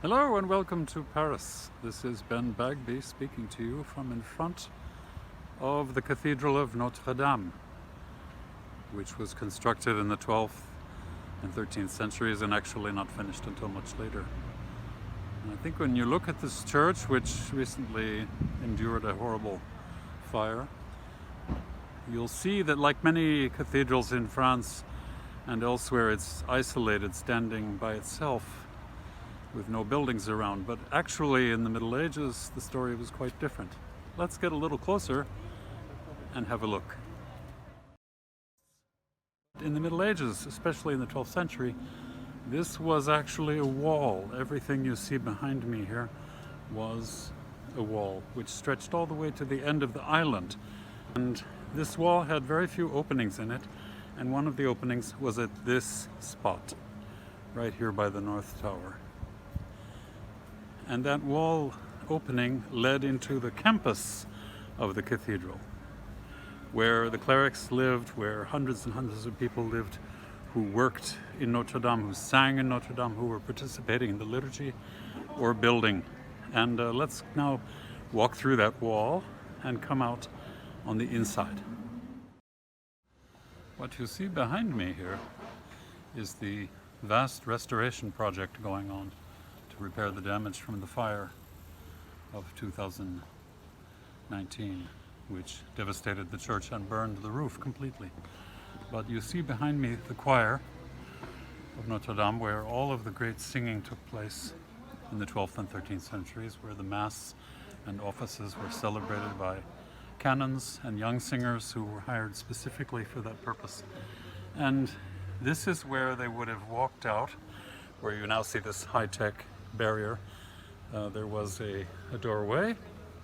Hello and welcome to Paris. This is Ben Bagby speaking to you from in front of the Cathedral of Notre Dame, which was constructed in the 12th and 13th centuries and actually not finished until much later. And I think when you look at this church, which recently endured a horrible fire, you'll see that like many cathedrals in France and elsewhere, it's isolated, standing by itself with no buildings around. But actually in the Middle Ages the story was quite different. Let's get a little closer and have a look. In the Middle Ages, especially in the 12th century, this was actually a wall. Everything you see behind me here was a wall which stretched all the way to the end of the island. And this wall had very few openings in it, and one of the openings was at this spot, right here by the North Tower. And that wall opening led into the campus of the cathedral, where the clerics lived, where hundreds and hundreds of people lived who worked in Notre Dame, who sang in Notre Dame, who were participating in the liturgy or building. And let's now walk through that wall and come out on the inside. What you see behind me here is the vast restoration project going on to repair the damage from the fire of 2019, which devastated the church and burned the roof completely. But you see behind me the choir of Notre Dame, where all of the great singing took place in the 12th and 13th centuries, where the mass and offices were celebrated by canons and young singers who were hired specifically for that purpose. And this is where they would have walked out, where you now see this high-tech barrier. There was a doorway,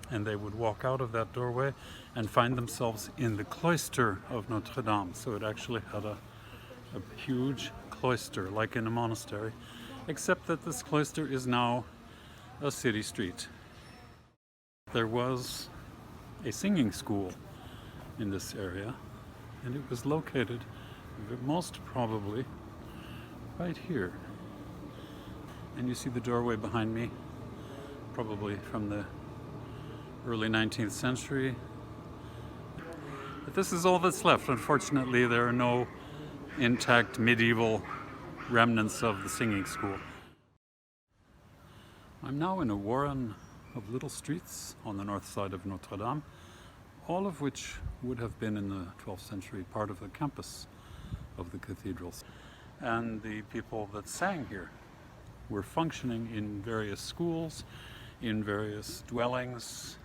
and they would walk out of that doorway and find themselves in the cloister of Notre Dame. So it actually had a huge cloister, like in a monastery, except that this cloister is now a city street. There was a singing school in this area, and it was located most probably right here. And you see the doorway behind me, probably from the early 19th century. But this is all that's left. Unfortunately, there are no intact medieval remnants of the singing school. I'm now in a warren of little streets on the north side of Notre Dame, all of which would have been in the 12th century part of the campus of the cathedrals. And the people that sang here were functioning in various schools, in various dwellings.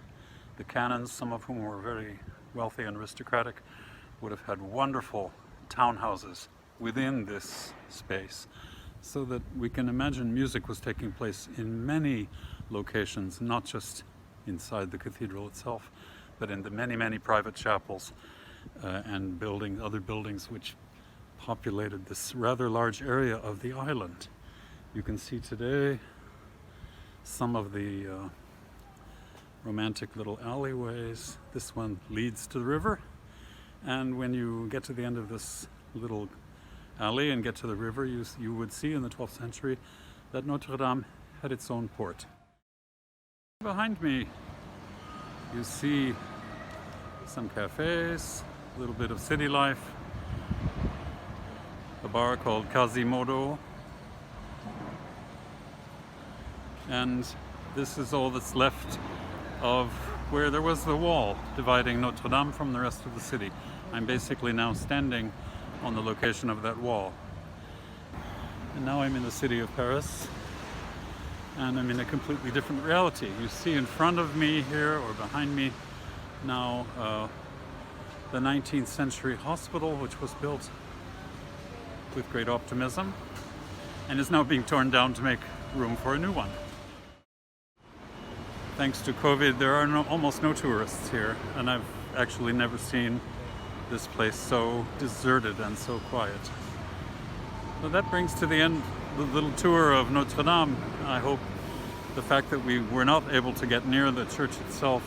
The canons, some of whom were very wealthy and aristocratic, would have had wonderful townhouses within this space, so that we can imagine music was taking place in many locations, not just inside the cathedral itself, but in the many, many private chapels and other buildings which populated this rather large area of the island. You can see today some of the romantic little alleyways. This one leads to the river, and when you get to the end of this little alley and get to the river, you would see in the 12th century that Notre Dame had its own port. Behind me you see some cafes, a little bit of city life, a bar called Quasimodo, and this is all that's left of where there was the wall dividing Notre Dame from the rest of the city. I'm basically now standing on the location of that wall. And now I'm in the city of Paris, and I'm in a completely different reality. You see in front of me here, or behind me now, the 19th century hospital, which was built with great optimism and is now being torn down to make room for a new one. Thanks to COVID, there are almost no tourists here, and I've actually never seen this place so deserted and so quiet. So that brings to the end the little tour of Notre Dame. I hope the fact that we were not able to get near the church itself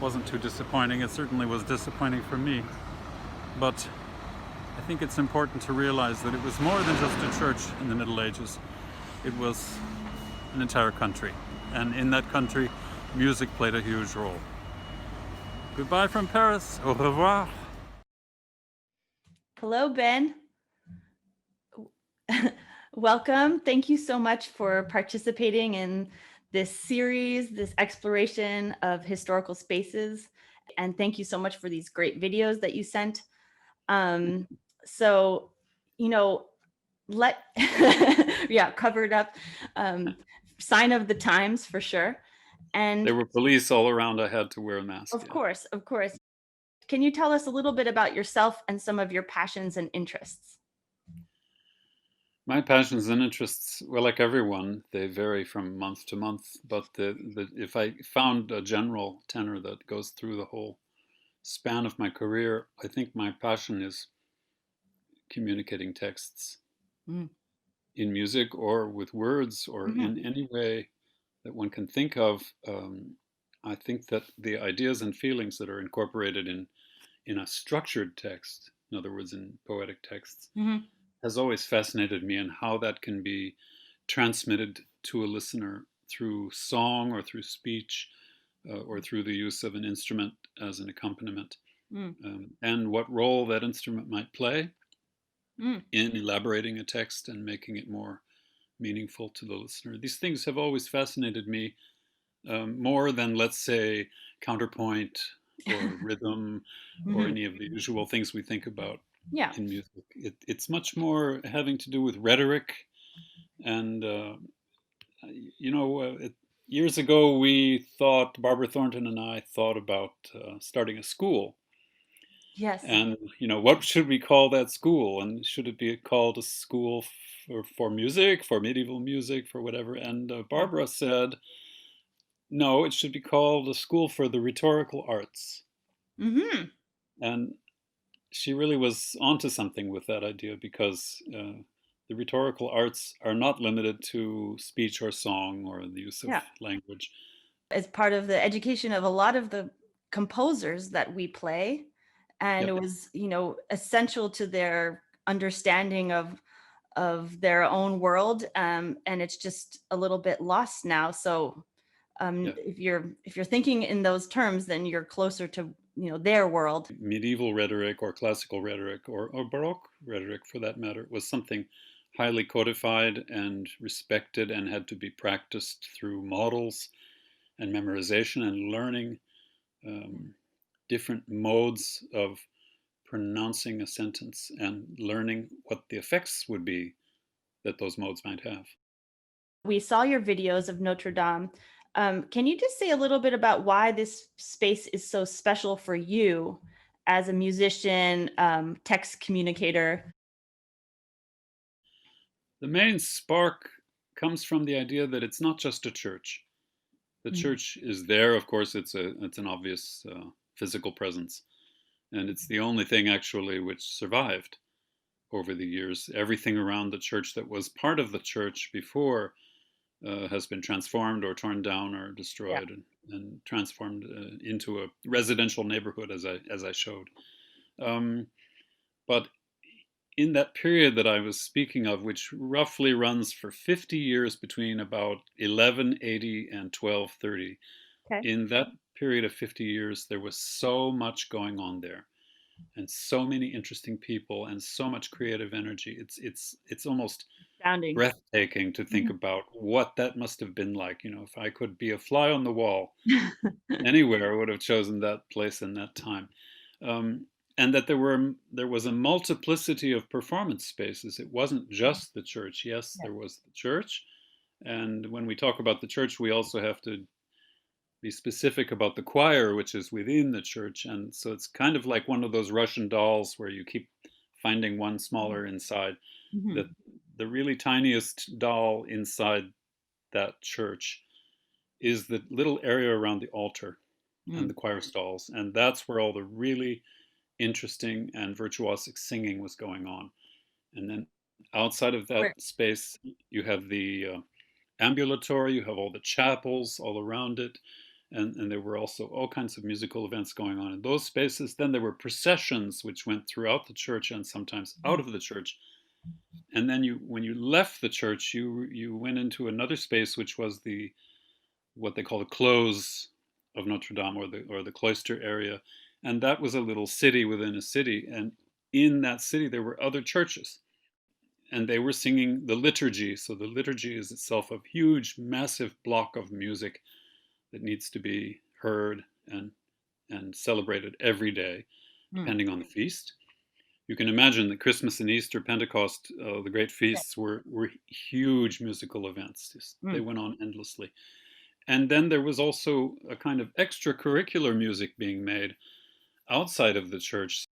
wasn't too disappointing. It certainly was disappointing for me, but I think it's important to realize that it was more than just a church in the Middle Ages. It was an entire country. And in that country, music played a huge role. Goodbye from Paris. Au revoir. Hello, Ben. Welcome. Thank you so much for participating in this series, this exploration of historical spaces. And thank you so much for these great videos that you sent. So, you know, yeah, covered up, sign of the times for sure. And There were police all around. I had to wear a mask. of Yeah. course, of course. Can you tell us a little bit about yourself and some of your passions and interests? My passions and interests, well, like everyone, they vary from month to month. But if I found a general tenor that goes through the whole span of my career, I think my passion is communicating texts Mm. in music or with words or Mhm. in any way that one can think of. I think that the ideas and feelings that are incorporated in a structured text, in other words, in poetic texts, Mhm. has always fascinated me, and how that can be transmitted to a listener through song or through speech, or through the use of an instrument as an accompaniment, Mm. and what role that instrument might play Mm. in elaborating a text and making it more meaningful to the listener. These things have always fascinated me, more than, let's say, counterpoint or rhythm or Mhm. any of the usual things we think about Yeah. in music. It's much more having to do with rhetoric. And, years ago, Barbara Thornton and I thought about starting a school. Yes. And, what should we call that school? And should it be called a school for music, for medieval music, for whatever? And Barbara said, no, it should be called a school for the rhetorical arts. Mhm. And she really was onto something with that idea, because the rhetorical arts are not limited to speech or song or the use of Yeah. language. As part of the education of a lot of the composers that we play, and it Yep. was, essential to their understanding of their own world, and it's just a little bit lost now. So, Yeah. if you're thinking in those terms, then you're closer to, their world. Medieval rhetoric or classical rhetoric, or Baroque rhetoric for that matter, was something highly codified and respected, and had to be practiced through models and memorization and learning different modes of pronouncing a sentence and learning what the effects would be that those modes might have. We saw your videos of Notre Dame. Can you just say a little bit about why this space is so special for you as a musician, text communicator? The main spark comes from the idea that it's not just a church. The Mhm. church is there, of course. It's an obvious physical presence, and it's the only thing actually which survived over the years. Everything around the church that was part of the church before has been transformed or torn down or Yeah. destroyed, and transformed into a residential neighborhood, as I showed. Um, but in that period that I was speaking of, which roughly runs for 50 years between about 1180 and 1230, Okay. in that period of 50 years, there was so much going on there, and so many interesting people, and so much creative energy. It's almost Sounding. breathtaking to think about what that must have been like. If I could be a fly on the wall anywhere, I would have chosen that place and that time. Um, and that there was a multiplicity of performance spaces. It wasn't just the church. Yes, Yeah. there was the church, and when we talk about the church, we also have to be specific about the choir, which is within the church. And so it's kind of like one of those Russian dolls where you keep finding one smaller inside. The Mhm. the really tiniest doll inside that church is the little area around the altar and Mm. the choir stalls, and that's where all the really interesting and virtuosic singing was going on. And then outside of that Where space, you have the ambulatory, you have all the chapels all around it, and there were also all kinds of musical events going on in those spaces. Then there were processions which went throughout the church and sometimes out Mhm. of the church. And then when you left the church, you went into another space, which was the what they call the close of Notre Dame, or the cloister area, and that was a little city within a city, and in that city there were other churches, and they were singing the liturgy. So the liturgy is itself a huge, massive block of music that needs to be heard and celebrated every day, Mm. depending on the feast. You can imagine that Christmas and Easter, Pentecost, the great Yeah. feasts were huge musical events. They Mm. went on endlessly. And then there was also a kind of extracurricular music being made outside of the church.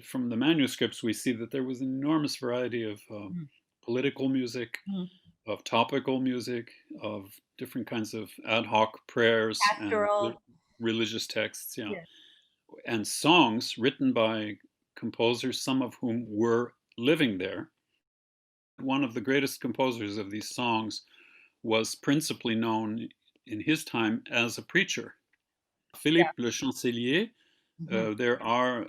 From the manuscripts, we see that there was an enormous variety of Mm. political music, Mm. of topical music, of different kinds of ad hoc prayers and Pastoral. religious texts, yeah, Yeah. and songs written by composers, some of whom were living there. One of the greatest composers of these songs was principally known in his time as a preacher, Yeah. Philippe le Chancelier. Hmm. There are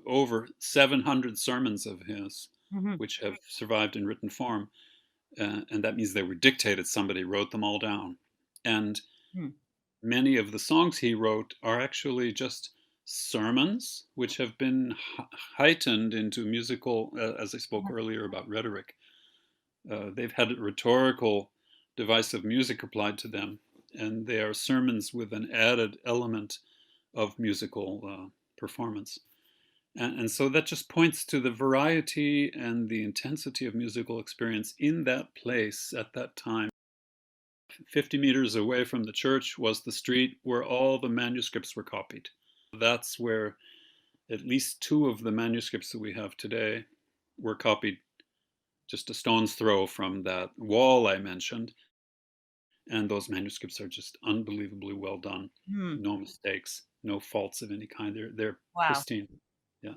over 700 sermons of his, Hmm. which have survived in written form, and that means they were dictated. Somebody wrote them all down. And Mm. many of the songs he wrote are actually just sermons, which have been heightened into musical, as I spoke earlier about rhetoric. They've had a rhetorical device of music applied to them, and they are sermons with an added element of musical performance. And so that just points to the variety and the intensity of musical experience in that place at that time. 50 meters away from the church was the street where all the manuscripts were copied. That's where at least two of the manuscripts that we have today were copied just a stone's throw from that wall I mentioned. And those manuscripts are just unbelievably well done. Mm. No mistakes, no faults of any kind. They're Wow. pristine. Yeah.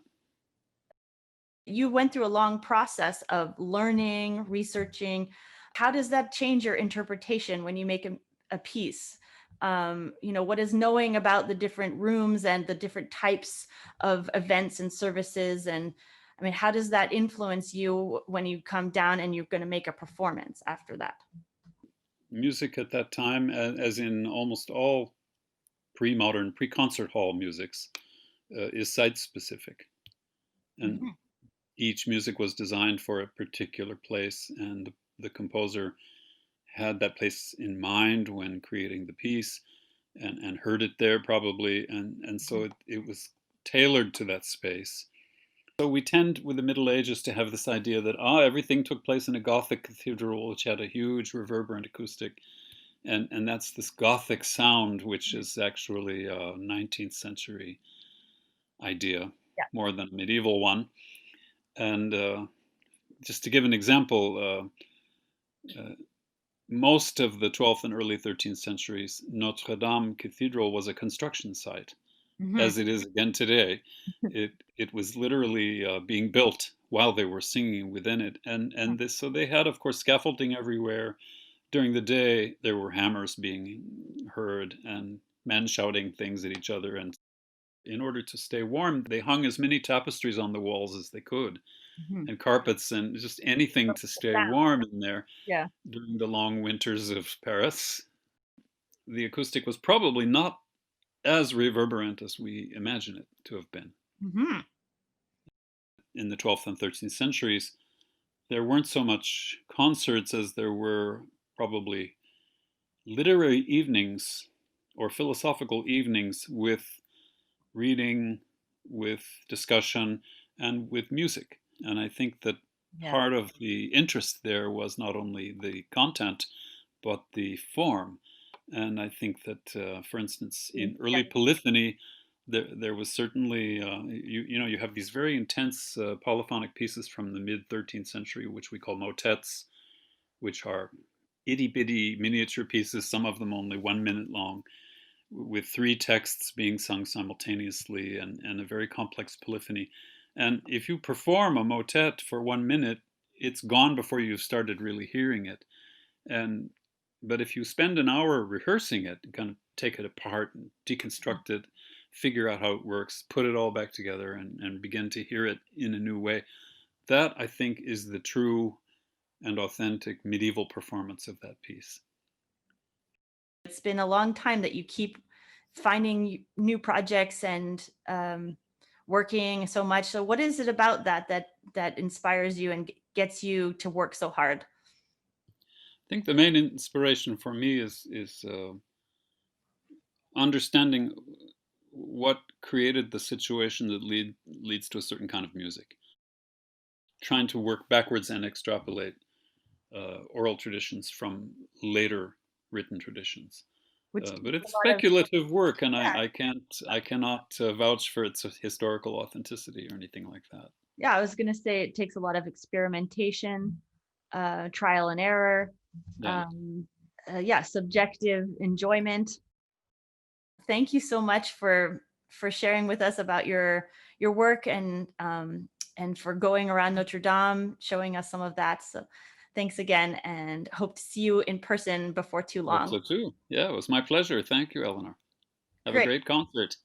You went through a long process of learning, researching. How does that change your interpretation when you make a piece? What is knowing about the different rooms and the different types of events and services? And I mean, how does that influence you when you come down and you're going to make a performance after that? Music at that time, as in almost all pre-modern, pre-concert hall musics, is site-specific. And Mhm. each music was designed for a particular place, and the composer had that place in mind when creating the piece, and heard it there probably, and so it was tailored to that space. So we tend with the Middle Ages to have this idea that everything took place in a Gothic cathedral which had a huge reverberant acoustic, and that's this Gothic sound, which is actually a 19th century idea Yeah. more than a medieval one. And just to give an example, uh, most of the 12th and early 13th centuries, Notre Dame Cathedral was a construction site, Mhm. as it is again today. It was literally being built while they were singing within it, and this, so they had, of course, scaffolding everywhere. During the day, there were hammers being heard and men shouting things at each other. And in order to stay warm, they hung as many tapestries on the walls as they could, Mhm. and carpets, and just anything to stay Sound. warm in there Yeah. during the long winters of Paris. The acoustic was probably not as reverberant as we imagine it to have been. Mhm. In the 12th and 13th centuries, there weren't so much concerts as there were probably literary evenings or philosophical evenings with reading, with discussion, and with music. And I think that Yeah. part of the interest there was not only the content, but the form. And I think that, for instance, in Yeah. early polyphony, there was certainly, you have these very intense polyphonic pieces from the mid 13th century, which we call motets, which are itty bitty miniature pieces, some of them only 1 minute long, with three texts being sung simultaneously, and a very complex polyphony. And if you perform a motet for 1 minute, it's gone before you've started really hearing it. And but if you spend an hour rehearsing it, kind of take it apart and deconstruct it, figure out how it works, put it all back together, and begin to hear it in a new way, that I think is the true and authentic medieval performance of that piece. It's been a long time that you keep finding new projects and working so much. So what is it about that inspires you and gets you to work so hard? I think the main inspiration for me is understanding what created the situation that leads to a certain kind of music. Trying to work backwards and extrapolate oral traditions from later written traditions. Which But takes a it's lot of, speculative work, and yeah, I cannot vouch for its historical authenticity or anything like that. yeah, I was gonna say it takes a lot of experimentation, trial and error, Yeah, um, yeah, subjective enjoyment. Thank you so much for sharing with us about your work and for going around Notre Dame, showing us some of that. So thanks again, and hope to see you in person before too I hope long. so too. Yeah, it was my pleasure. Thank you, Eleanor. Have a Great. great concert.